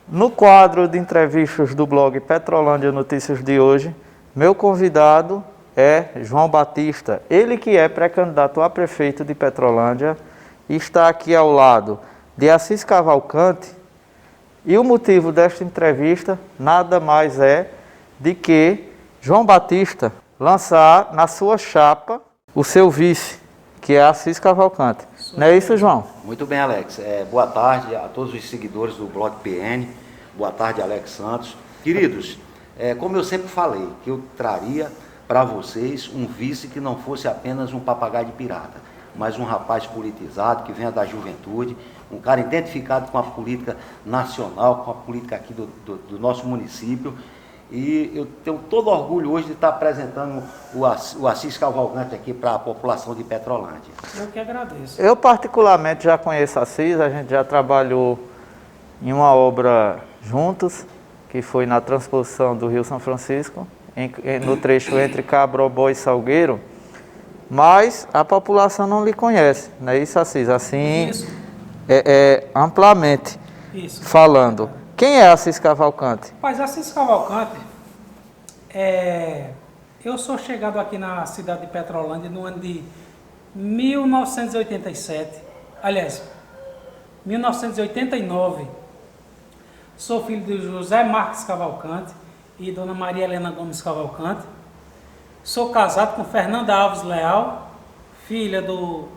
No quadro de entrevistas do blog Petrolândia Notícias de hoje, meu convidado é João Batista, ele que é pré-candidato a prefeito de Petrolândia, e está aqui ao lado de Assis Cavalcante, e o motivo desta entrevista nada mais é de que João Batista lançar na sua chapa o seu vice, que é Assis Cavalcante. Não é isso, João? Muito bem, Alex. Boa tarde a todos os seguidores do blog PN. Boa tarde, Alex Santos. Queridos, como eu sempre falei, que eu traria para vocês um vice que não fosse apenas um papagaio de pirata, mas um rapaz politizado, que venha da juventude, um cara identificado com a política nacional, com a política aqui do nosso município. E eu tenho todo orgulho hoje de estar apresentando o Assis Cavalcante aqui para a população de Petrolândia. Eu que agradeço. Eu particularmente já conheço Assis, a gente já trabalhou em uma obra juntos, que foi na transposição do Rio São Francisco, no trecho entre Cabrobó e Salgueiro, mas a população não lhe conhece, não é isso, Assis? Assim, Isso. Amplamente Isso. falando. Quem é Assis Cavalcante? Mas Assis Cavalcante, eu sou chegado aqui na cidade de Petrolândia no ano de 1987, aliás, 1989. Sou filho de José Marques Cavalcante e Dona Maria Helena Gomes Cavalcante. Sou casado com Fernanda Alves Leal, filha do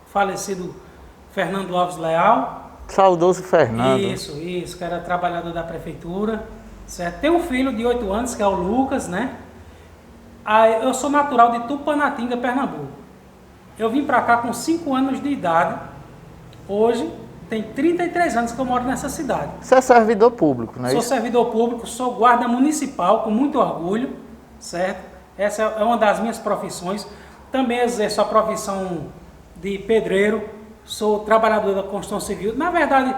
falecido Fernando Alves Leal. Saudoso Fernando. Isso, que era trabalhador da prefeitura, certo? Tem um filho de 8 anos, que é o Lucas, né? Eu sou natural de Tupanatinga, Pernambuco. Eu vim para cá com 5 anos de idade. Hoje, tem 33 anos que eu moro nessa cidade. Você é servidor público, não é Sou isso? servidor público, sou guarda municipal, com muito orgulho, certo? Essa é uma das minhas profissões. Também exerço a profissão de pedreiro. Sou trabalhador da construção civil. Na verdade,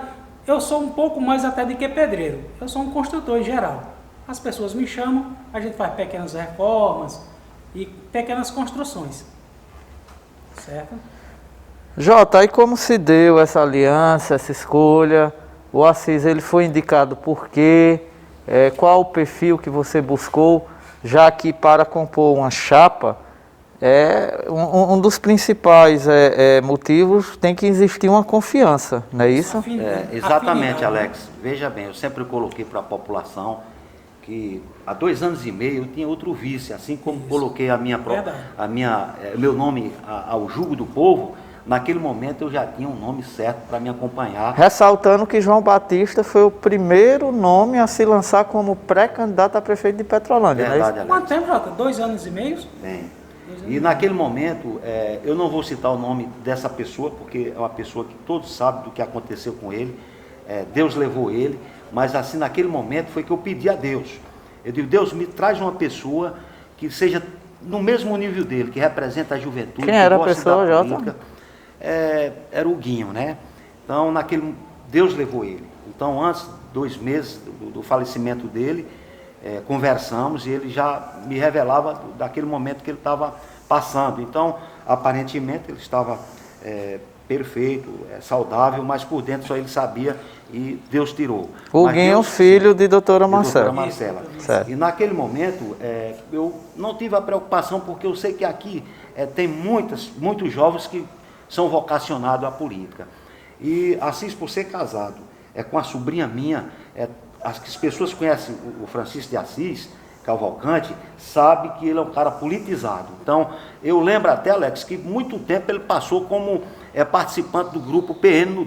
eu sou um pouco mais até do que pedreiro. Eu sou um construtor em geral. As pessoas me chamam, a gente faz pequenas reformas e pequenas construções. Certo? Jota, e como se deu essa aliança, essa escolha? O Assis, ele foi indicado por quê? Qual o perfil que você buscou? Já que para compor uma chapa, um dos principais motivos tem que existir uma confiança, não é isso? Exatamente, Alex. Veja bem, eu sempre coloquei para a população que há 2 anos e meio eu tinha outro vice, assim como coloquei meu nome ao jugo do povo. Naquele momento eu já tinha um nome certo para me acompanhar. Ressaltando que João Batista foi o primeiro nome a se lançar como pré-candidato a prefeito de Petrolândia, Verdade, não é isso? Alex. Quanto tempo, Jota? 2 anos e meio? Bem, e naquele momento, eu não vou citar o nome dessa pessoa, porque é uma pessoa que todos sabem do que aconteceu com ele, Deus levou ele, mas assim, naquele momento foi que eu pedi a Deus. Eu digo, Deus, me traz uma pessoa que seja no mesmo nível dele, que representa a juventude. Quem era a pessoa, Jota? Era o Guinho, né? Então, Deus levou ele. Então, antes, 2 meses do falecimento dele, conversamos e ele já me revelava daquele momento que ele estava passando. Então, aparentemente, ele estava perfeito, saudável, mas por dentro só ele sabia e Deus tirou. O Guinho, filho de doutora Marcela. Certo. E naquele momento, eu não tive a preocupação, porque eu sei que aqui tem muitos jovens que são vocacionados à política. E Assis, por ser casado com a sobrinha minha, as pessoas que conhecem o Francisco de Assis Cavalcante, sabe que ele é um cara politizado. Então, eu lembro até, Alex, que muito tempo ele passou como participante do grupo PN.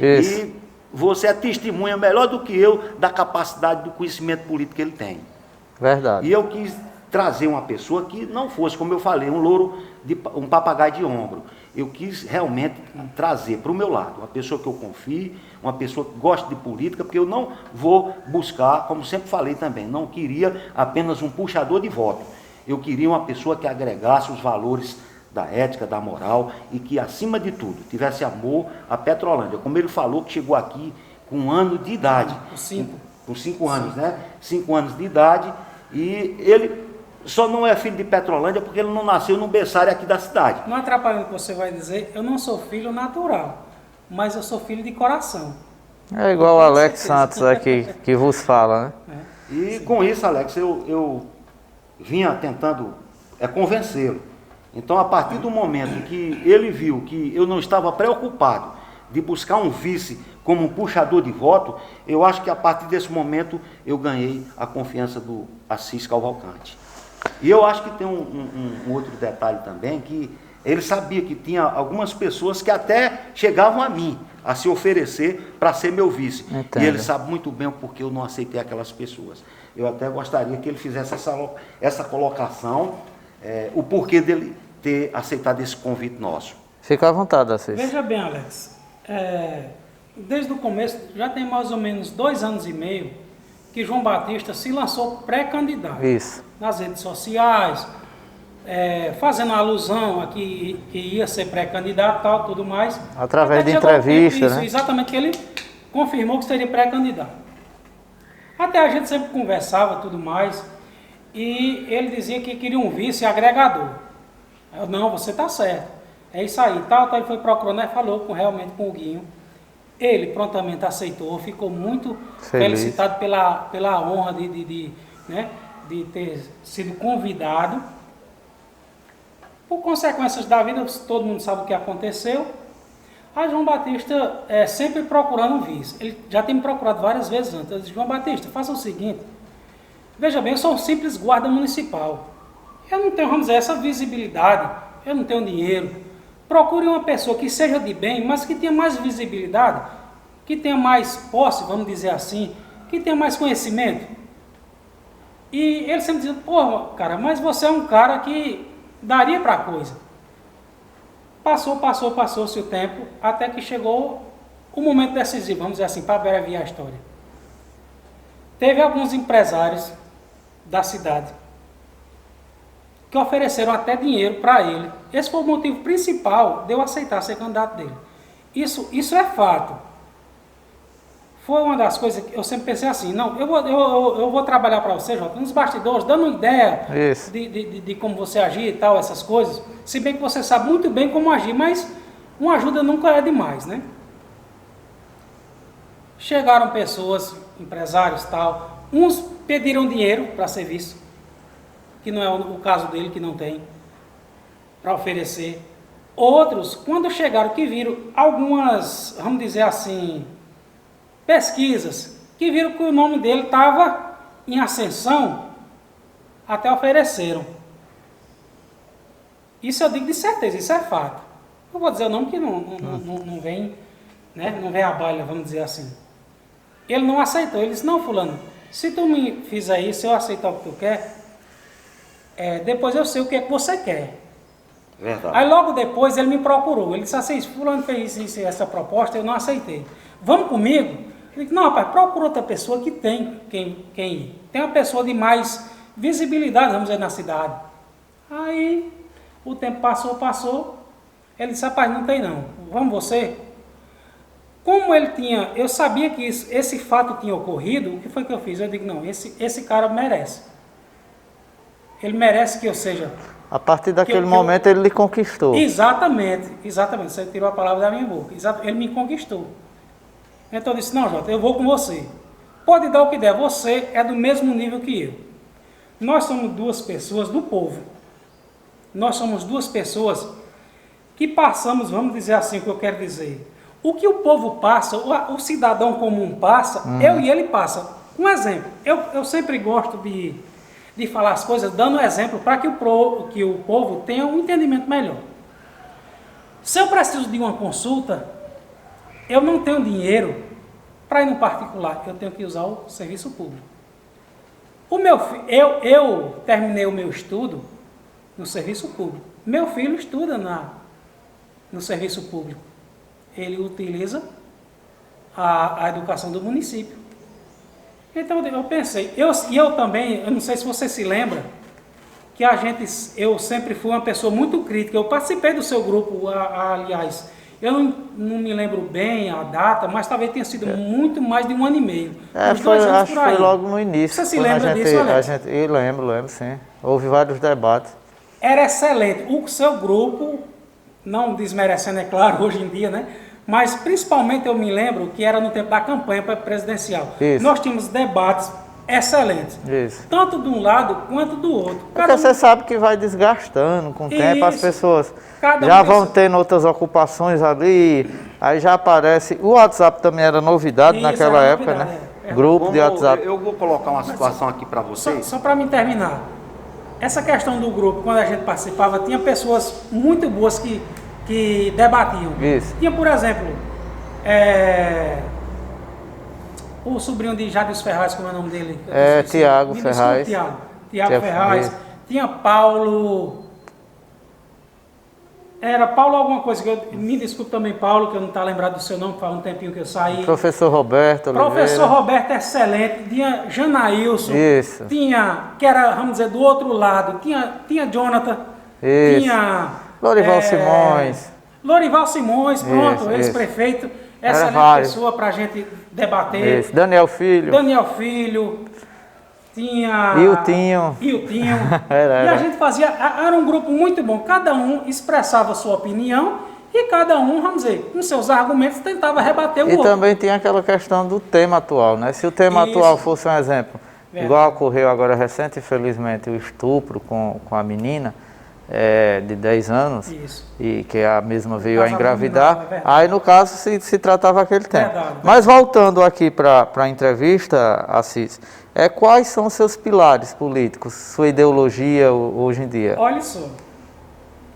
Isso. E você é testemunha melhor do que eu da capacidade do conhecimento político que ele tem. Verdade. E eu quis trazer uma pessoa que não fosse, como eu falei, um papagaio de ombro. Eu quis realmente trazer para o meu lado uma pessoa que eu confie, uma pessoa que goste de política, porque eu não vou buscar, como sempre falei também, não queria apenas um puxador de voto. Eu queria uma pessoa que agregasse os valores da ética, da moral e que, acima de tudo, tivesse amor à Petrolândia. Como ele falou, que chegou aqui com 1 ano de idade. Com 5 anos, né? 5 anos de idade, e ele só não é filho de Petrolândia porque ele não nasceu num berçário aqui da cidade. Não atrapalhando o que você vai dizer, eu não sou filho natural, mas eu sou filho de coração. É igual o Alex Santos aqui, que vos fala, né? E com isso, Alex, eu vinha tentando convencê-lo. Então, a partir do momento que ele viu que eu não estava preocupado de buscar um vice como um puxador de voto, eu acho que a partir desse momento eu ganhei a confiança do Assis Cavalcante. E eu acho que tem um outro detalhe também, que ele sabia que tinha algumas pessoas que até chegavam a mim, a se oferecer para ser meu vice. Entendo. E ele sabe muito bem o porquê eu não aceitei aquelas pessoas. Eu até gostaria que ele fizesse essa colocação, o porquê dele ter aceitado esse convite nosso. Fica à vontade, Assis. Veja bem, Alex, desde o começo, já tem mais ou menos 2 anos e meio que João Batista se lançou pré-candidato. Isso. Nas redes sociais, fazendo alusão a que ia ser pré-candidato e tal, tudo mais. Através Até de chegou o tempo, entrevista, isso, né? exatamente, que ele confirmou que seria pré-candidato. Até a gente sempre conversava tudo mais, e ele dizia que queria um vice agregador. Eu, não, você está certo. É isso aí, tal, ele foi procurando e falou realmente com o Guinho. Ele prontamente aceitou, ficou muito felicitado pela honra de ter sido convidado. Por consequências da vida, todo mundo sabe o que aconteceu. A João Batista sempre procurando um vice. Ele já tem me procurado várias vezes antes. Eu disse, João Batista, faça o seguinte. Veja bem, eu sou um simples guarda municipal. Eu não tenho, vamos dizer, essa visibilidade. Eu não tenho dinheiro. Procure uma pessoa que seja de bem, mas que tenha mais visibilidade, que tenha mais posse, vamos dizer assim, que tenha mais conhecimento. E ele sempre dizia, pô, cara, mas você é um cara que daria para a coisa. Passou-se o tempo, até que chegou o momento decisivo, vamos dizer assim, para abreviar a história. Teve alguns empresários da cidade que ofereceram até dinheiro para ele. Esse foi o motivo principal de eu aceitar ser candidato dele. Isso é fato. Foi uma das coisas que eu sempre pensei assim, não, eu vou trabalhar para você, Jota, nos bastidores, dando uma ideia de como você agir e tal, essas coisas. Se bem que você sabe muito bem como agir, mas uma ajuda nunca é demais, né? Chegaram pessoas, empresários e tal, uns pediram dinheiro para serviço, que não é o caso dele, que não tem, para oferecer. Outros, quando chegaram, que viram algumas, vamos dizer assim, pesquisas, que viram que o nome dele estava em ascensão, até ofereceram. Isso eu digo de certeza, isso é fato. Não vou dizer o nome que não vem, né, não vem à baila, vamos dizer assim. Ele não aceitou, ele disse, não, fulano, se tu me fizer isso, eu aceitar o que tu quer, depois eu sei o que é que você quer. Verdade. Aí logo depois ele me procurou, ele disse assim, fulano fez essa proposta, eu não aceitei. Vamos comigo? Eu disse, não, rapaz, procura outra pessoa que tem quem ir. Tem uma pessoa de mais visibilidade, vamos dizer, na cidade. Aí o tempo passou, ele disse, rapaz, não tem não, vamos você? Como eu sabia que esse fato tinha ocorrido, o que foi que eu fiz? Eu digo, não, esse cara merece. Ele merece que eu seja... A partir daquele momento ele lhe conquistou. Exatamente, você tirou a palavra da minha boca. Ele me conquistou. Então eu disse, não, Jota, eu vou com você. Pode dar o que der, você é do mesmo nível que eu. Nós somos 2 pessoas do povo. Nós somos 2 pessoas que passamos, vamos dizer assim, o que eu quero dizer. O que o povo passa, o cidadão comum passa, eu e ele passa. Um exemplo, eu sempre gosto de falar as coisas dando exemplo para que o povo tenha um entendimento melhor. Se eu preciso de uma consulta, eu não tenho dinheiro para ir no particular, eu tenho que usar o serviço público. Eu terminei o meu estudo no serviço público. Meu filho estuda no serviço público. Ele utiliza a educação do município. Então eu pensei, eu também, eu não sei se você se lembra, que eu sempre fui uma pessoa muito crítica. Eu participei do seu grupo, aliás, eu não me lembro bem a data, mas talvez tenha sido muito mais de 1 ano e meio. Acho que foi logo no início. Você se lembra disso, Alex? Eu lembro, sim. Houve vários debates. Era excelente. O seu grupo, não desmerecendo, é claro, hoje em dia, né? Mas principalmente eu me lembro que era no tempo da campanha presidencial. Isso. Nós tínhamos debates excelentes, Isso. tanto de um lado quanto do outro. Porque você sabe que vai desgastando com o tempo, as Isso. pessoas Cada já um vão tem tendo outras ocupações ali, aí já aparece. O WhatsApp também era novidade Isso, naquela era época, novidade, né? Grupo de WhatsApp. Eu vou colocar uma situação aqui para vocês. Só para me terminar, essa questão do grupo, quando a gente participava, tinha pessoas muito boas que debatiam. Isso. Tinha, por exemplo, o sobrinho de Jadis Ferraz, como é o nome dele? Tiago Ferraz. Tiago Ferraz. Tinha Paulo... Era Paulo alguma coisa, me desculpe também, Paulo, que eu não estou lembrado do seu nome, faz um tempinho que eu saí. Professor Roberto Oliveira. Professor Roberto, excelente. Tinha Janailson. Isso. Tinha, que era, vamos dizer, do outro lado. Tinha Jonathan. Isso. Tinha... Lorival Simões. Lorival Simões, pronto, Isso, ex-prefeito. Era Excelente vários. pessoa para a gente debater. Isso. Daniel Filho. Daniel Filho. Tinha... Iltinho. E a gente fazia... Era um grupo muito bom. Cada um expressava a sua opinião e cada um, vamos dizer, com seus argumentos, tentava rebater o E outro. também tinha aquela questão do tema atual, né? Se o tema Isso. atual fosse um exemplo, Verdade. igual ocorreu agora recente, infelizmente, o estupro com a menina de 10 anos, Isso. e que a mesma veio a Caso engravidar, abominável, é verdade. aí no caso se tratava aquele tema. Verdade. Mas voltando aqui para a entrevista, Assis, quais são os seus pilares políticos, sua ideologia hoje em dia? Olha só.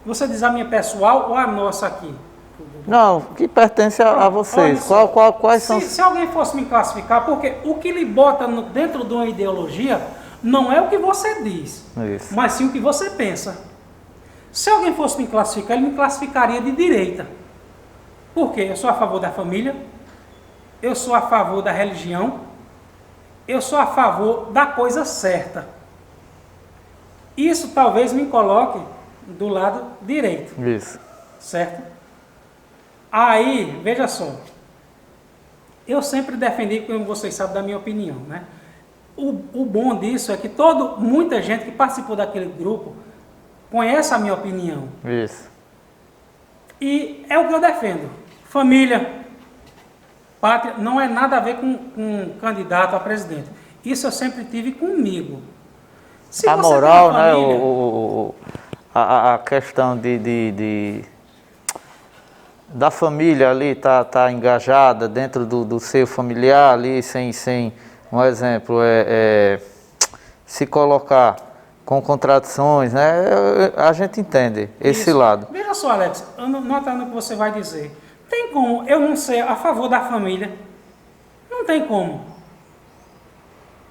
Você diz a minha pessoal ou a nossa aqui? Não, que pertence a Olha vocês. só. Quais são... Se alguém fosse me classificar, porque o que lhe bota dentro de uma ideologia não é o que você diz, Isso. mas sim o que você pensa. Se alguém fosse me classificar, ele me classificaria de direita. Por quê? Eu sou a favor da família, eu sou a favor da religião, eu sou a favor da coisa certa. Isso talvez me coloque do lado direito. Isso. Certo? Aí, veja só, eu sempre defendi, como vocês sabem, da minha opinião, né? O bom disso é que muita gente que participou daquele grupo conhece a minha opinião. Isso. E é o que eu defendo. Família, pátria, não é nada a ver com candidato a presidente. Isso eu sempre tive comigo. Se A você tem moral, uma né? família, A questão da família ali tá engajada dentro do seio familiar ali, sem um exemplo, se colocar com contradições, né? A gente entende esse isso. lado. Veja só, Alex, notando o que você vai dizer. Tem como eu não ser a favor da família? Não tem como.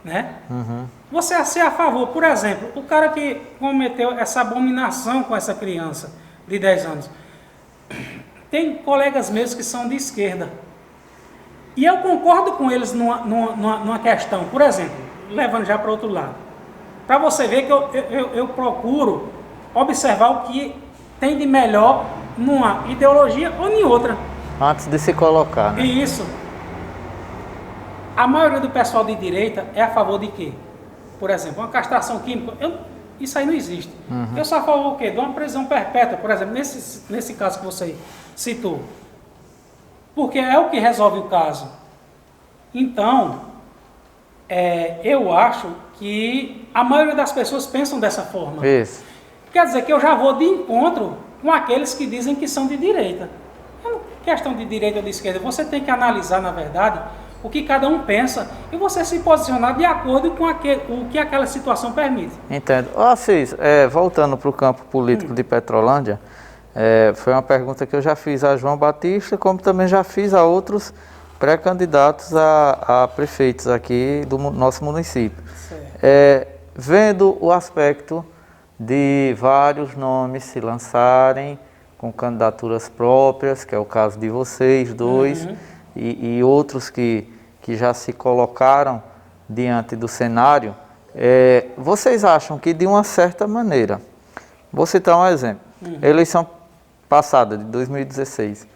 Né? Uhum. Você ser a favor, por exemplo, o cara que cometeu essa abominação com essa criança de 10 anos. Tem colegas meus que são de esquerda. E eu concordo com eles numa questão, por exemplo, levando já para o outro lado. Para você ver que eu procuro observar o que tem de melhor numa ideologia ou em outra. Antes de se colocar, né? E isso. A maioria do pessoal de direita é a favor de quê? Por exemplo, uma castração química. Isso aí não existe. Uhum. Eu sou a favor o quê? De uma prisão perpétua, por exemplo, nesse caso que você citou. Porque é o que resolve o caso. Então, eu acho que a maioria das pessoas pensam dessa forma. Isso. Quer dizer que eu já vou de encontro com aqueles que dizem que são de direita. Questão de direita ou de esquerda, você tem que analisar, na verdade, o que cada um pensa e você se posicionar de acordo com o que aquela situação permite. Entendo. Assis, voltando para o campo político de Petrolândia, foi uma pergunta que eu já fiz a João Batista, como também já fiz a outros pré-candidatos a prefeitos aqui do nosso município. Vendo o aspecto de vários nomes se lançarem com candidaturas próprias, que é o caso de vocês dois, Uhum. e outros que já se colocaram diante do cenário, vocês acham que de uma certa maneira, vou citar um exemplo, eleição passada de 2016,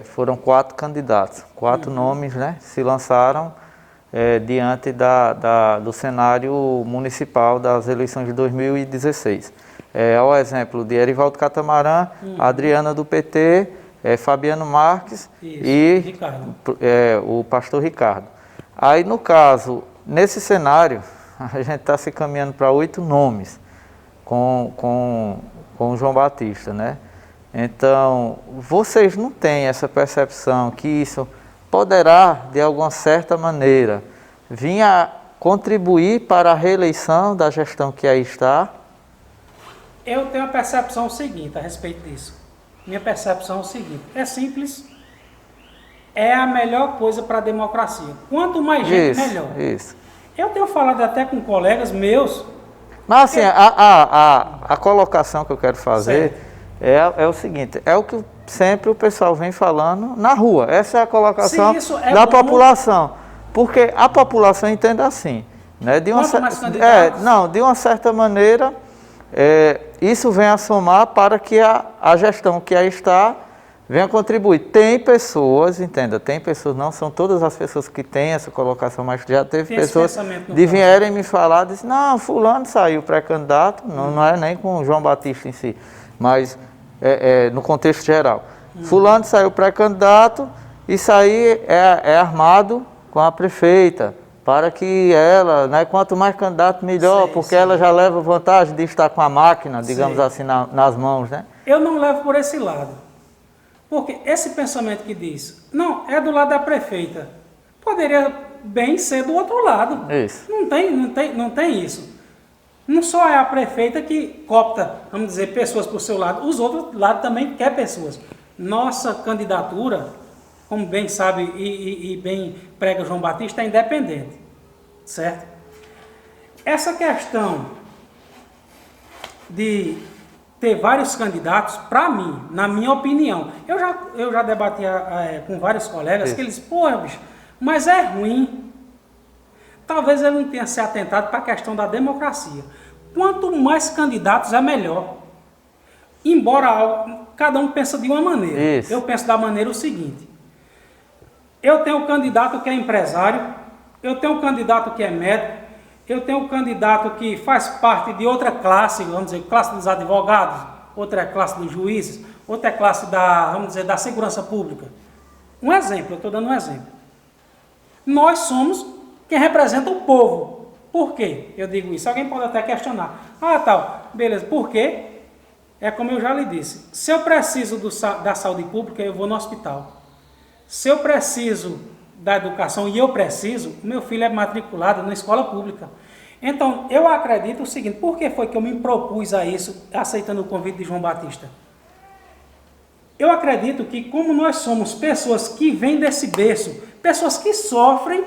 foram 4 candidatos, 4 nomes, né, se lançaram diante do cenário municipal das eleições de 2016. Ao exemplo de Erivaldo Catamarã, Adriana do PT, Fabiano Marques Isso, e Ricardo. O pastor Ricardo. Aí, no caso, nesse cenário, a gente está se caminhando para 8 nomes com o João Batista, né? Então, vocês não têm essa percepção que isso poderá, de alguma certa maneira, vir a contribuir para a reeleição da gestão que aí está? Eu tenho a percepção seguinte a respeito disso. Minha percepção é o seguinte: é simples, é a melhor coisa para a democracia. Quanto mais gente, melhor. Isso. Eu tenho falado até com colegas meus. Mas assim, a colocação que eu quero fazer é o seguinte, é o que sempre o pessoal vem falando na rua. Essa é a colocação da população. Porque a população entende assim, né? De uma certa maneira, isso vem a somar para que a gestão que aí está venha contribuir. Tem pessoas, entenda, tem pessoas, não são todas as pessoas que têm essa colocação, mas já teve pessoas de vierem me falar, disse, não, fulano saiu pré-candidato, não é nem com o João Batista em si, mas no contexto geral. Fulano saiu pré-candidato, isso aí é armado com a prefeita, para que ela, né, quanto mais candidato, melhor, porque ela já leva vantagem de estar com a máquina, digamos assim, nas mãos, né? Eu não levo por esse lado. Porque esse pensamento que diz, não, é do lado da prefeita, poderia bem ser do outro lado. Isso. Não tem isso. Não só é a prefeita que copta, vamos dizer, pessoas para o seu lado, os outros lados também querem pessoas. Nossa candidatura, como bem sabe e bem prega João Batista, é independente. Certo? Essa questão de ter vários candidatos, para mim, na minha opinião, eu já debati com vários colegas que eles, bicho, mas é ruim. Talvez ele não tenha se atentado para a questão da democracia. Quanto mais candidatos é melhor. Embora cada um pensa de uma maneira. Isso. Eu penso da maneira o seguinte: eu tenho um candidato que é empresário, eu tenho um candidato que é médico, eu tenho um candidato que faz parte de outra classe, vamos dizer, classe dos advogados, outra é classe dos juízes, outra é classe da segurança pública. Um exemplo, eu estou dando um exemplo. Nós somos quem representa o povo. Por quê? Eu digo isso. Alguém pode até questionar. Beleza, por quê? É como eu já lhe disse. Se eu preciso da saúde pública, eu vou no hospital. Se eu preciso da educação, e eu preciso, meu filho é matriculado na escola pública. Então, eu acredito o seguinte: por que foi que eu me propus a isso, aceitando o convite de João Batista? Eu acredito que, como nós somos pessoas que vêm desse berço, pessoas que sofrem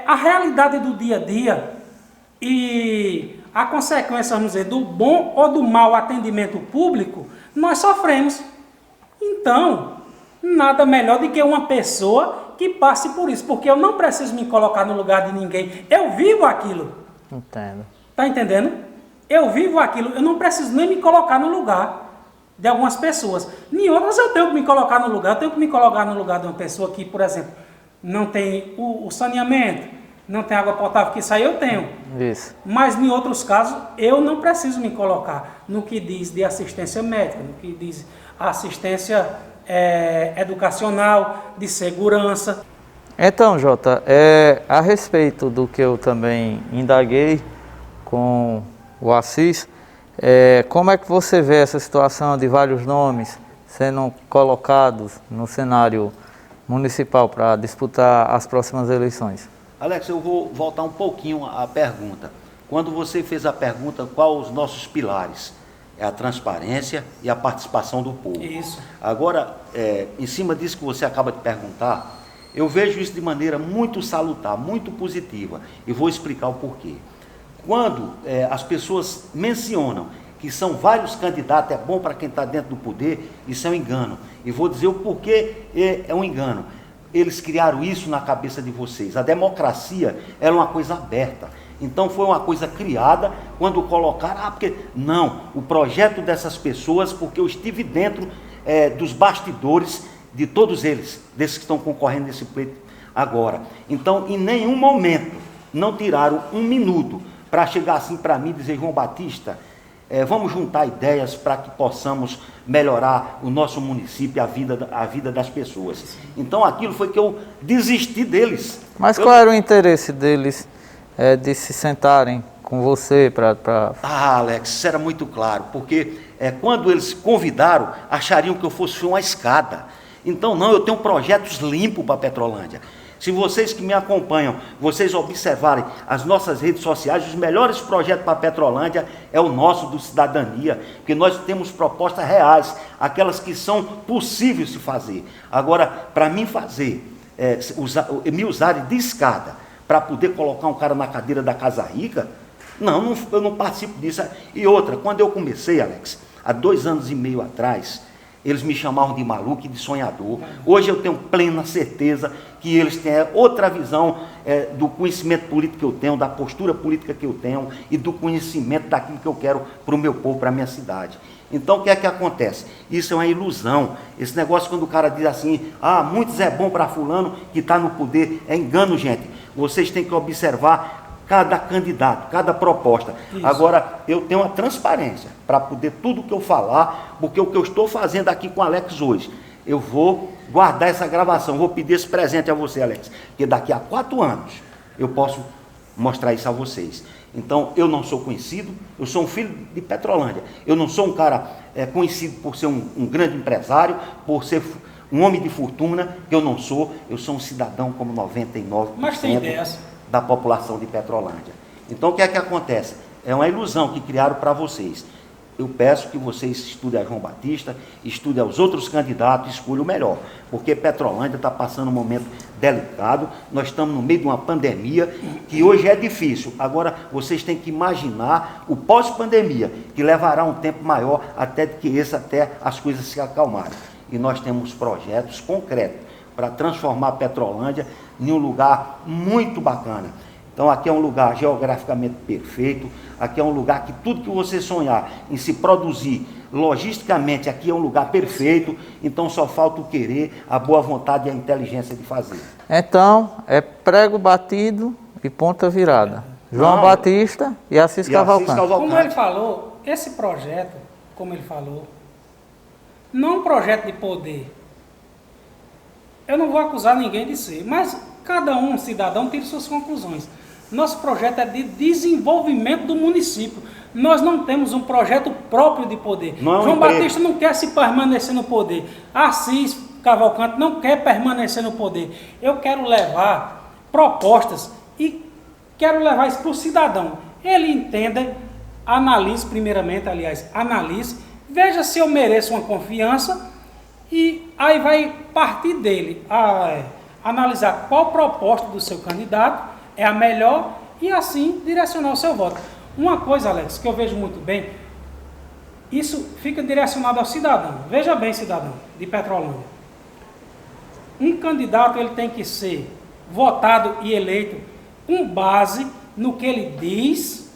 a realidade do dia a dia e a consequência, vamos dizer, do bom ou do mau atendimento público, nós sofremos. Então, nada melhor do que uma pessoa que passe por isso, porque eu não preciso me colocar no lugar de ninguém. Eu vivo aquilo. Entendo. Tá entendendo? Eu vivo aquilo. Eu não preciso nem me colocar no lugar de algumas pessoas. Em outras eu tenho que me colocar no lugar. Eu tenho que me colocar no lugar de uma pessoa que, por exemplo, não tem o saneamento, não tem água potável, que isso aí eu tenho. Isso. Mas em outros casos eu não preciso me colocar no que diz de assistência médica, no que diz assistência educacional, de segurança. Então, Jota, a respeito do que eu também indaguei com o Assis, como é que você vê essa situação de vários nomes sendo colocados no cenário municipal para disputar as próximas eleições? Alex, eu vou voltar um pouquinho à pergunta. Quando você fez a pergunta, qual os nossos pilares? É a transparência e a participação do povo. Isso. Agora, em cima disso que você acaba de perguntar, eu vejo isso de maneira muito salutar, muito positiva. E vou explicar o porquê. Quando as pessoas mencionam que são vários candidatos, é bom para quem está dentro do poder, isso é um engano. E vou dizer o porquê é um engano. Eles criaram isso na cabeça de vocês. A democracia era uma coisa aberta. Então foi uma coisa criada quando colocaram, porque não, o projeto dessas pessoas, porque eu estive dentro dos bastidores de todos eles, desses que estão concorrendo nesse pleito agora. Então, em nenhum momento, não tiraram um minuto para chegar assim para mim e dizer: João Batista, vamos juntar ideias para que possamos melhorar o nosso município, a vida das pessoas. Então aquilo foi que eu desisti deles. Mas qual era o interesse deles de se sentarem com você para... Ah, Alex, isso era muito claro, porque quando eles convidaram, achariam que eu fosse uma escada. Então não, eu tenho projetos limpos para Petrolândia. Se vocês que me acompanham, vocês observarem as nossas redes sociais, os melhores projetos para a Petrolândia é o nosso, do Cidadania, porque nós temos propostas reais, aquelas que são possíveis de fazer. Agora, para mim fazer, me usarem de escada, para poder colocar um cara na cadeira da Casa Rica, não, eu não participo disso. E outra, quando eu comecei, Alex, há 2 anos e meio atrás, eles me chamavam de maluco e de sonhador. Hoje eu tenho plena certeza que eles têm outra visão do conhecimento político que eu tenho, da postura política que eu tenho e do conhecimento daquilo que eu quero para o meu povo, para a minha cidade. Então o que é que acontece? Isso é uma ilusão. Esse negócio quando o cara diz assim, muitos é bom para fulano que está no poder, é engano, gente. Vocês têm que observar cada candidato, cada proposta. Isso. Agora, eu tenho uma transparência para poder tudo que eu falar, porque o que eu estou fazendo aqui com o Alex hoje, eu vou guardar essa gravação, vou pedir esse presente a você, Alex, porque daqui a 4 anos eu posso mostrar isso a vocês. Então, eu não sou conhecido, eu sou um filho de Petrolândia, eu não sou um cara conhecido por ser um grande empresário, por ser um homem de fortuna, eu não sou, eu sou um cidadão como 99%. Mas tem ideias da população de Petrolândia. Então o que é que acontece? É uma ilusão que criaram para vocês. Eu peço que vocês estudem a João Batista, estudem aos outros candidatos, escolham o melhor, porque Petrolândia está passando um momento delicado, nós estamos no meio de uma pandemia, que hoje é difícil. Agora, vocês têm que imaginar o pós-pandemia, que levará um tempo maior até as coisas se acalmarem. E nós temos projetos concretos para transformar a Petrolândia em um lugar muito bacana. Então aqui é um lugar geograficamente perfeito, aqui é um lugar que tudo que você sonhar em se produzir logisticamente, aqui é um lugar perfeito, então só falta o querer, a boa vontade e a inteligência de fazer. Então, é prego batido e ponta virada. João Batista e Assis Cavalcante. Como ele falou, esse projeto, como ele falou, não é um projeto de poder. Eu não vou acusar ninguém de ser, mas cada cidadão tira suas conclusões. Nosso projeto é de desenvolvimento do município. Nós não temos um projeto próprio de poder. João Batista não quer se permanecer no poder. Assis Cavalcante não quer permanecer no poder. Eu quero levar propostas e quero levar isso para o cidadão. Ele entenda, analise primeiramente, analise, veja se eu mereço uma confiança. E aí vai partir dele a analisar qual proposta do seu candidato é a melhor e assim direcionar o seu voto. Uma coisa, Alex, que eu vejo muito bem, isso fica direcionado ao cidadão. Veja bem, cidadão de Petrolândia. Um candidato ele tem que ser votado e eleito com base no que ele diz,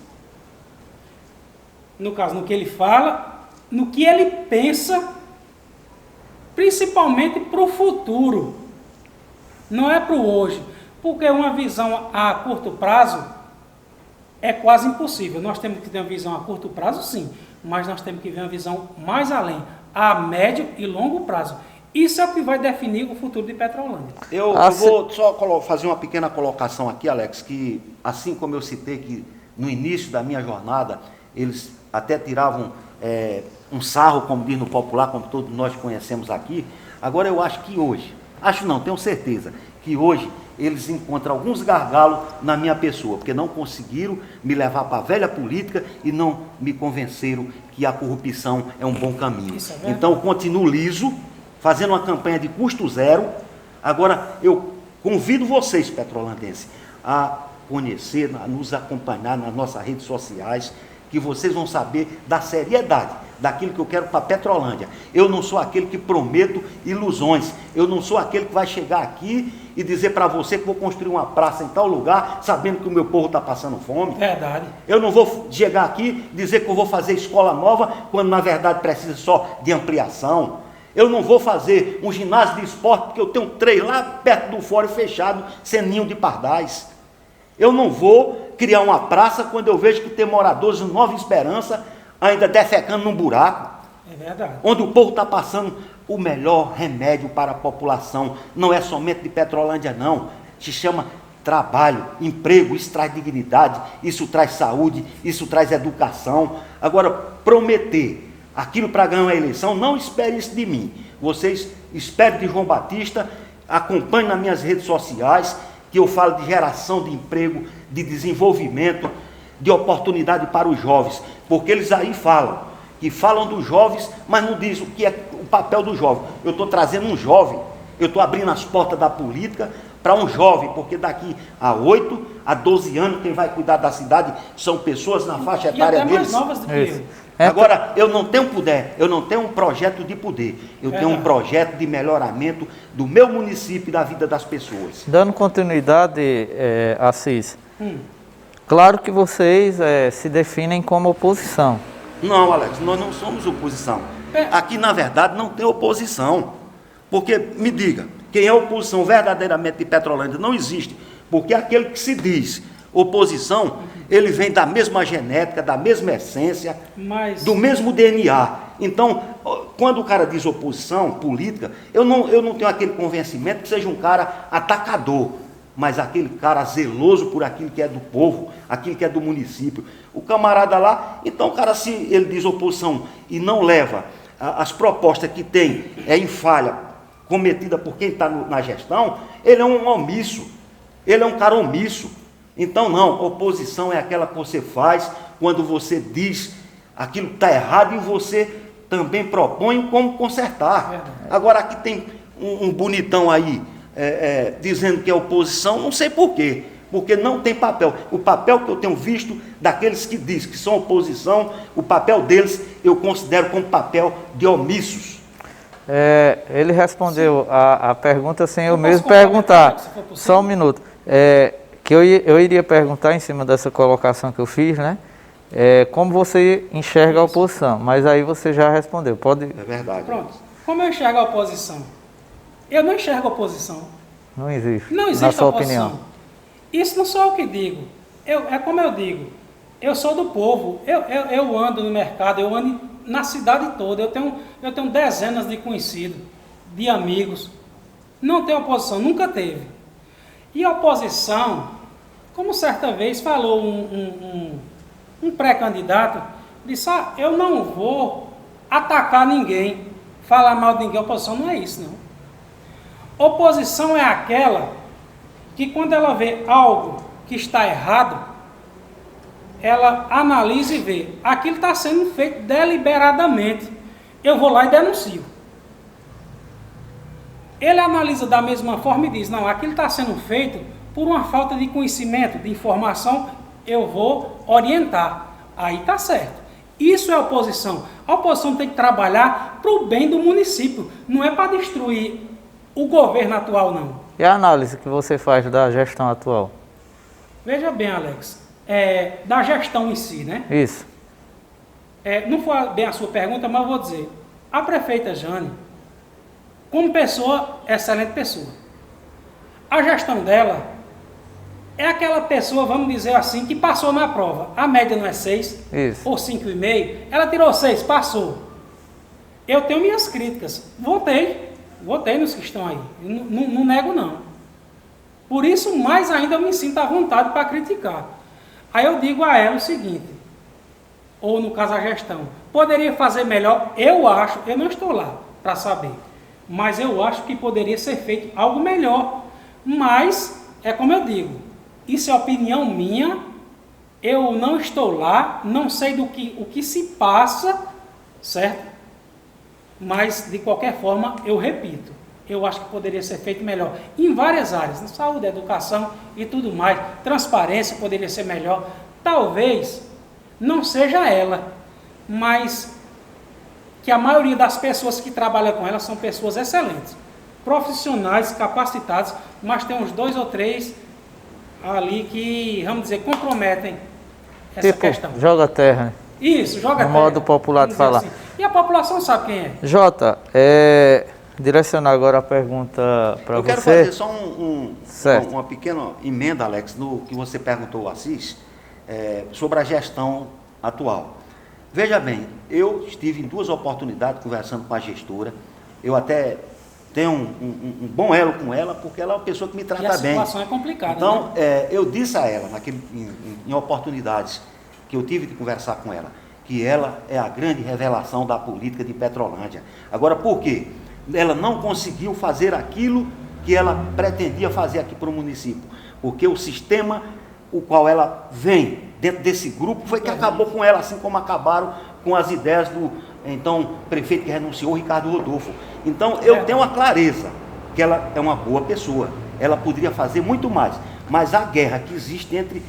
no caso, no que ele fala, no que ele pensa, principalmente para o futuro, não é para o hoje, porque uma visão a curto prazo é quase impossível. Nós temos que ter uma visão a curto prazo, sim, mas nós temos que ver uma visão mais além, a médio e longo prazo. Isso é o que vai definir o futuro de Petrolândia. Eu vou só fazer uma pequena colocação aqui, Alex, que assim como eu citei que no início da minha jornada, eles até tiravam um sarro, como diz no popular, como todos nós conhecemos aqui. Agora eu acho que hoje, tenho certeza, que hoje eles encontram alguns gargalos na minha pessoa, porque não conseguiram me levar para a velha política e não me convenceram que a corrupção é um bom caminho. Então eu continuo liso, fazendo uma campanha de custo zero. Agora eu convido vocês, petrolandenses, a conhecer, a nos acompanhar nas nossas redes sociais, que vocês vão saber da seriedade daquilo que eu quero para Petrolândia. Eu não sou aquele que prometo ilusões, eu não sou aquele que vai chegar aqui e dizer para você que vou construir uma praça em tal lugar, sabendo que o meu povo está passando fome. Verdade. Eu não vou chegar aqui e dizer que eu vou fazer escola nova, quando na verdade precisa só de ampliação. Eu não vou fazer um ginásio de esporte, porque eu tenho 3 lá perto do fórum fechado, sem ninho de pardais. Eu não vou criar uma praça quando eu vejo que tem moradores de Nova Esperança ainda defecando num buraco, É verdade. onde o povo está passando o melhor remédio para a população. Não é somente de Petrolândia, não. Se chama trabalho, emprego, isso traz dignidade, isso traz saúde, isso traz educação. Agora, prometer aquilo para ganhar uma eleição, não espere isso de mim. Vocês esperem de João Batista, acompanhem nas minhas redes sociais, que eu falo de geração de emprego, de desenvolvimento, de oportunidade para os jovens, porque eles aí falam dos jovens, mas não diz o que é o papel do jovem. Eu estou trazendo um jovem, eu estou abrindo as portas da política para um jovem, porque daqui a 8 a 12 anos, quem vai cuidar da cidade são pessoas na faixa etária e até deles. mais novas do que eu. Agora, eu não tenho poder, eu não tenho um projeto de poder, eu tenho um projeto de melhoramento do meu município e da vida das pessoas. Dando continuidade, Assis, claro que vocês se definem como oposição. Não, Alex, nós não somos oposição. Aqui, na verdade, não tem oposição. Porque, me diga, quem é oposição verdadeiramente de Petrolândia? Não existe. Porque aquele que se diz oposição, ele vem da mesma genética, da mesma essência, do mesmo DNA. Então, quando o cara diz oposição política, eu não tenho aquele convencimento que seja um cara atacador, mas aquele cara zeloso por aquilo que é do povo, aquilo que é do município. O camarada lá, então o cara, se ele diz oposição e não leva as propostas que tem em falha cometida por quem está na gestão, ele é um omisso, ele é um cara omisso. Então não, oposição é aquela que você faz quando você diz aquilo que está errado e você também propõe como consertar. Agora aqui tem um bonitão aí, dizendo que é oposição, não sei por quê, porque não tem papel. O papel que eu tenho visto daqueles que dizem que são oposição, o papel deles eu considero como papel de omissos. Ele respondeu a pergunta sem eu mesmo perguntar. Só um minuto. Que eu iria perguntar em cima dessa colocação que eu fiz, né? Como você enxerga a oposição, mas aí você já respondeu. Pode... É verdade. Pronto. Como eu enxergo a oposição? Eu não enxergo a oposição. Não existe. Não existe na sua oposição. opinião. Isso não sou eu que digo. É como eu digo. Eu sou do povo. Eu ando no mercado, eu ando na cidade toda. Eu tenho dezenas de conhecidos, de amigos. Não tem oposição, nunca teve. E a oposição, como certa vez falou um pré-candidato, disse, eu não vou atacar ninguém, falar mal de ninguém. Oposição não é isso, não. Oposição é aquela que quando ela vê algo que está errado, ela analisa e vê, aquilo está sendo feito deliberadamente, eu vou lá e denuncio. Ele analisa da mesma forma e diz, não, aquilo está sendo feito por uma falta de conhecimento, de informação, eu vou orientar. Aí está certo. Isso é oposição. A oposição tem que trabalhar para o bem do município, não é para destruir o governo atual, não. E a análise que você faz da gestão atual? Veja bem, Alex, da gestão em si, né? Isso. Não foi bem a sua pergunta, mas eu vou dizer. A prefeita Jane, como pessoa, excelente pessoa. A gestão dela é aquela pessoa, vamos dizer assim, que passou na prova. A média não é 6 ou 5,5. Ela tirou 6, passou. Eu tenho minhas críticas. Votei nos que estão aí. Não nego, não. Por isso, mais ainda eu me sinto à vontade para criticar. Aí eu digo a ela o seguinte, ou no caso a gestão, poderia fazer melhor? Eu acho, eu não estou lá para saber, mas eu acho que poderia ser feito algo melhor. Mas, é como eu digo, isso é opinião minha, eu não estou lá, não sei o que se passa, certo? Mas, de qualquer forma, eu repito, eu acho que poderia ser feito melhor em várias áreas, na saúde, educação e tudo mais. Transparência poderia ser melhor. Talvez não seja ela, mas que a maioria das pessoas que trabalham com ela são pessoas excelentes, profissionais, capacitados, mas tem uns 2 ou 3 ali que, vamos dizer, comprometem essa questão. Joga terra, né? Isso, joga terra. No modo popular de falar. Assim. E a população sabe quem é. Jota, direcionar agora a pergunta para você. Eu quero fazer só uma pequena emenda, Alex, no que você perguntou ao Assis, sobre a gestão atual. Veja bem, eu estive em 2 oportunidades conversando com a gestora, eu até tenho um bom elo com ela, porque ela é uma pessoa que me trata bem. E a situação é complicada, então, né? eu disse a ela, em oportunidades que eu tive de conversar com ela, que ela é a grande revelação da política de Petrolândia. Agora, por quê? Ela não conseguiu fazer aquilo que ela pretendia fazer aqui para o município, porque o sistema, o qual ela vem dentro desse grupo, foi que acabou com ela, assim como acabaram com as ideias do então prefeito que renunciou, Ricardo Rodolfo. Então, eu tenho uma clareza que ela é uma boa pessoa, ela poderia fazer muito mais, mas a guerra que existe entre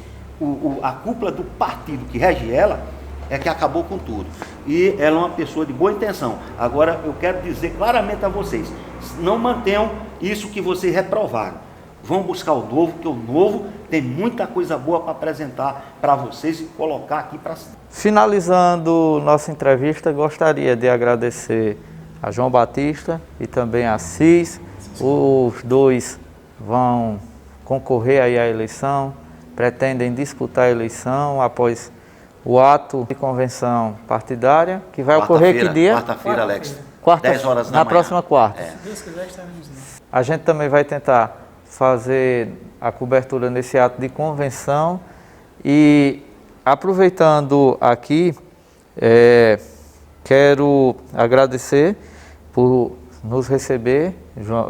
a cúpula do partido que rege ela, é que acabou com tudo. E ela é uma pessoa de boa intenção. Agora, eu quero dizer claramente a vocês, não mantenham isso que vocês reprovaram. Vão buscar o novo, porque o novo tem muita coisa boa para apresentar para vocês e colocar aqui para cima. Finalizando nossa entrevista, gostaria de agradecer a João Batista e também a Cis. Os dois vão concorrer aí à eleição, pretendem disputar a eleição após o ato de convenção partidária, que vai ocorrer que dia? Quarta-feira, Alex. 10 horas da na manhã. próxima quarta. Se Deus quiser, estaremos lá. A gente também vai tentar fazer a cobertura nesse ato de convenção e, aproveitando aqui, quero agradecer por nos receber,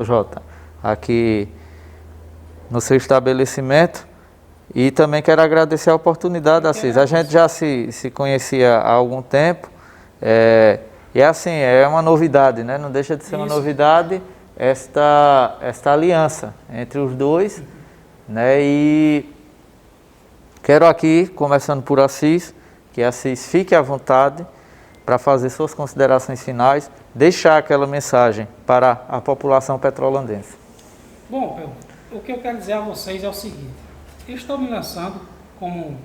Jota, aqui no seu estabelecimento, e também quero agradecer a oportunidade, Assis. A gente já se conhecia há algum tempo, e assim, é uma novidade, né? Não deixa de ser uma novidade esta aliança entre os dois, né? E quero aqui, começando por Assis, que Assis fique à vontade para fazer suas considerações finais, deixar aquela mensagem para a população petrolandense. Bom, o que eu quero dizer a vocês é o seguinte: eu estou me lançando como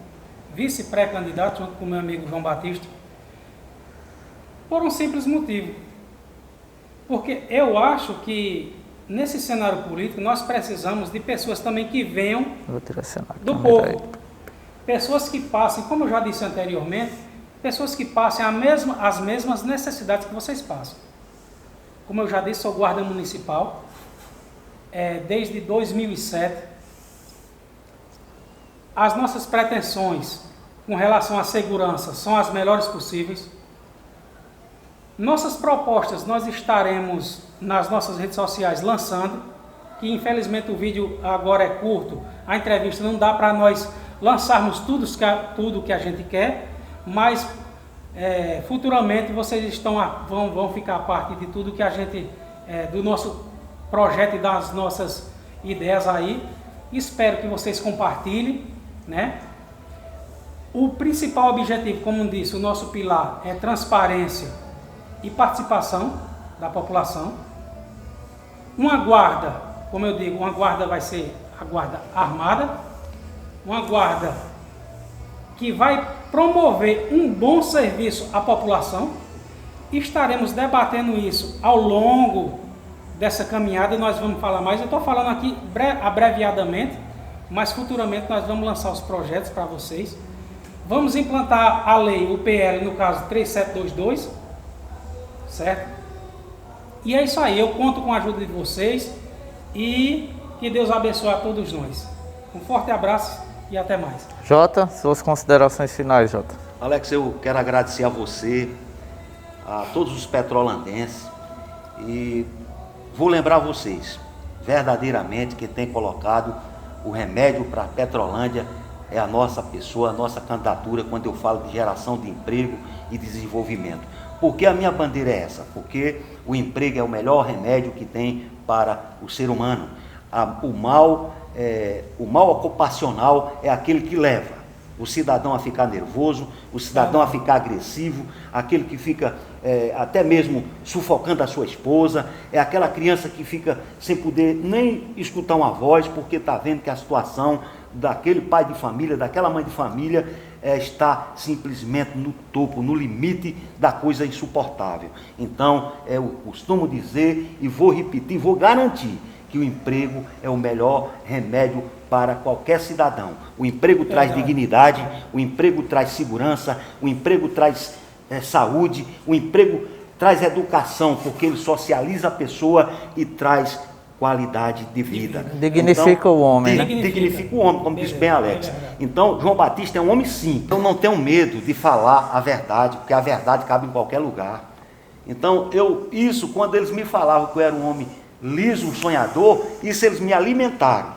vice-pré-candidato junto com meu amigo João Batista por um simples motivo. Porque eu acho que nesse cenário político nós precisamos de pessoas também que venham do povo. Pessoas que passem, como eu já disse anteriormente, pessoas que passem as mesmas necessidades que vocês passam. Como eu já disse, sou guarda municipal desde 2007. As nossas pretensões com relação à segurança são as melhores possíveis. Nossas propostas nós estaremos nas nossas redes sociais lançando, que infelizmente o vídeo agora é curto, a entrevista não dá para nós lançarmos tudo que a gente quer, mas futuramente vocês vão ficar a parte de tudo que a gente, do nosso projeto e das nossas ideias aí. Espero que vocês compartilhem, né? O principal objetivo, como disse, o nosso pilar é transparência e participação da população. Uma guarda, como eu digo, uma guarda vai ser a guarda armada, uma guarda que vai promover um bom serviço à população. Estaremos debatendo isso ao longo dessa caminhada, nós vamos falar mais. Eu estou falando aqui abreviadamente, mas futuramente nós vamos lançar os projetos para vocês. Vamos implantar a lei, o PL, no caso 3722, certo? E é isso aí, eu conto com a ajuda de vocês e que Deus abençoe a todos nós. Um forte abraço e até mais. Jota, suas considerações finais, Jota. Alex, eu quero agradecer a você, a todos os petrolandenses, e vou lembrar vocês, verdadeiramente, quem tem colocado o remédio para a Petrolândia é a nossa pessoa, a nossa candidatura, quando eu falo de geração de emprego e desenvolvimento. Por que a minha bandeira é essa? Porque o emprego é o melhor remédio que tem para o ser humano. O mal ocupacional é aquele que leva o cidadão a ficar nervoso, o cidadão a ficar agressivo, aquele que fica até mesmo sufocando a sua esposa, é aquela criança que fica sem poder nem escutar uma voz, porque está vendo que a situação daquele pai de família, daquela mãe de família, está simplesmente no topo, no limite da coisa insuportável. Então, eu costumo dizer, e vou repetir, vou garantir, que o emprego é o melhor remédio para qualquer cidadão. O emprego traz dignidade, o emprego traz segurança, o emprego traz saúde, o emprego traz educação, porque ele socializa a pessoa e traz qualidade de vida. Dignifica então, o homem, né? Dignifica o homem, como disse bem Alex. Então, João Batista é um homem simples. Eu não tenho medo de falar a verdade, porque a verdade cabe em qualquer lugar. Então, isso, quando eles me falavam que eu era um homem liso, um sonhador, isso eles me alimentaram,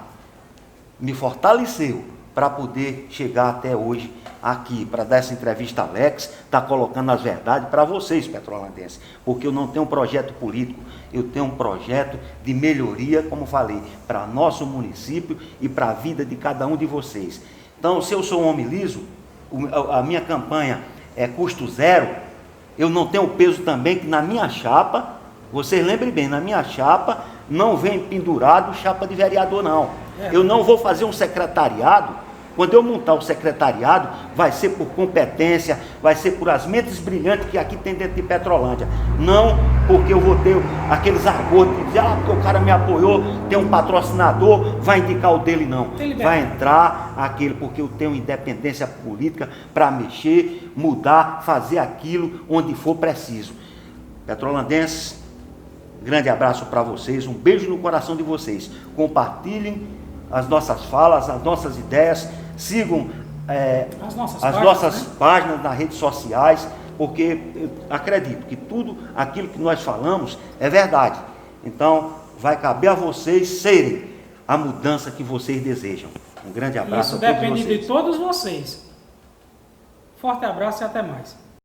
me fortaleceu para poder chegar até hoje aqui, para dar essa entrevista a Alex, está colocando as verdades para vocês, petrolandenses, porque eu não tenho um projeto político, eu tenho um projeto de melhoria, como falei, para nosso município e para a vida de cada um de vocês. Então, se eu sou um homem liso, a minha campanha é custo zero, eu não tenho peso também que na minha chapa, vocês lembrem bem, na minha chapa não vem pendurado chapa de vereador não. Eu não vou fazer um secretariado. Quando eu montar o secretariado, vai ser por competência, vai ser por as mentes brilhantes que aqui tem dentro de Petrolândia. Não porque eu vou ter aqueles acordos de dizer, porque o cara me apoiou, tem um patrocinador, vai indicar o dele, não. Vai entrar aquele, porque eu tenho independência política para mexer, mudar, fazer aquilo onde for preciso. Petrolandenses, grande abraço para vocês, um beijo no coração de vocês. Compartilhem as nossas falas, as nossas ideias, sigam as nossas páginas nas redes sociais, porque eu acredito que tudo aquilo que nós falamos é verdade. Então, vai caber a vocês serem a mudança que vocês desejam. Um grande abraço a todos vocês. Isso depende de todos vocês. Forte abraço e até mais.